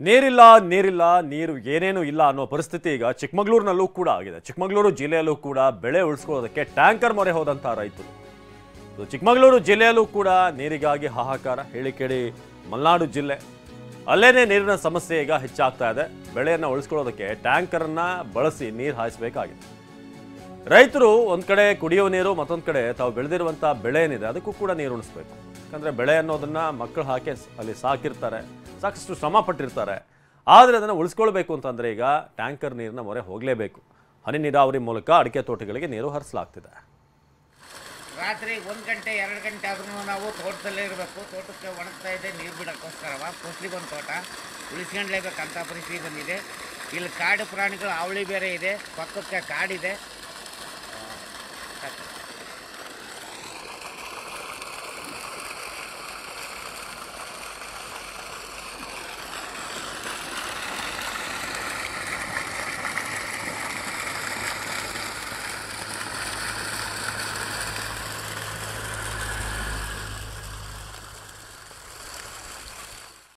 ನೀರಿಲ್ಲ ನೀರಿಲ್ಲ ನೀರು ಏನೇನು ಇಲ್ಲ ಅನ್ನೋ ಪರಿಸ್ಥಿತಿ ಈಗ ಚಿಕ್ಕಮಗಳೂರಿನಲ್ಲೂ ಕೂಡ ಆಗಿದೆ. ಚಿಕ್ಕಮಗಳೂರು ಜಿಲ್ಲೆಯಲ್ಲೂ ಕೂಡ ಬೆಳೆ ಉಳಿಸ್ಕೊಳ್ಳೋದಕ್ಕೆ ಟ್ಯಾಂಕರ್ ಮೊರೆ ಹೋದಂತ ರೈತರು. ಚಿಕ್ಕಮಗಳೂರು ಜಿಲ್ಲೆಯಲ್ಲೂ ಕೂಡ ನೀರಿಗಾಗಿ ಹಾಹಾಕಾರ. ಹೇಳಿ ಕೇಳಿ ಮಲೆನಾಡು ಜಿಲ್ಲೆ ಅಲ್ಲೇನೇ ನೀರಿನ ಸಮಸ್ಯೆ ಈಗ ಹೆಚ್ಚಾಗ್ತಾ ಇದೆ. ಬೆಳೆಯನ್ನು ಉಳಿಸ್ಕೊಳ್ಳೋದಕ್ಕೆ ಟ್ಯಾಂಕರನ್ನ ಬಳಸಿ ನೀರು ಹಾಯಿಸಬೇಕಾಗಿದೆ. ರೈತರು ಒಂದ್ ಕಡೆ ಕುಡಿಯೋ ನೀರು, ಮತ್ತೊಂದು ಕಡೆ ತಾವು ಬೆಳೆದಿರುವಂಥ ಬೆಳೆ ಏನಿದೆ ಅದಕ್ಕೂ ಕೂಡ ನೀರು ಉಣಿಸ್ಬೇಕು. ಯಾಕಂದ್ರೆ ಬೆಳೆ ಅನ್ನೋದನ್ನ ಮಕ್ಕಳು ಹಾಕಿ ಅಲ್ಲಿ ಸಾಕಿರ್ತಾರೆ, ಸಾಕಷ್ಟು ಶ್ರಮ ಪಟ್ಟಿರ್ತಾರೆ. ಆದರೆ ಅದನ್ನು ಉಳಿಸ್ಕೊಳ್ಬೇಕು ಅಂತಂದ್ರೆ ಈಗ ಟ್ಯಾಂಕರ್ ನೀರಿನ ಮೊರೆ ಹೋಗಲೇಬೇಕು. ಹನಿ ನೀರಾವರಿ ಮೂಲಕ ಅಡಿಕೆ ತೋಟಗಳಿಗೆ ನೀರು ಹರಿಸಲಾಗ್ತಿದೆ. ರಾತ್ರಿ 1 ಗಂಟೆ 2 ಗಂಟೆ ಆದ್ರೂ ನಾವು ತೋಟದಲ್ಲೇ ಇರಬೇಕು. ತೋಟಕ್ಕೆ ಒಣಗ್ತಾ ಇದೆ ನೀರು ಬಿಡೋಕ್ಕೋಸ್ಕರವ ಫಸ್ಲಿಗೊಂದು ತೋಟ ಉಳಿಸ್ಕೊಂಡ್ಲೇಬೇಕಂತ ಪರಿಸ್ಥಿತಿ ಬಂದಿದೆ. ಇಲ್ಲಿ ಕಾಡು ಪ್ರಾಣಿಗಳು ಅವಳಿ ಬೇರೆ ಇದೆ, ಪಕ್ಕಕ್ಕೆ ಕಾಡಿದೆ.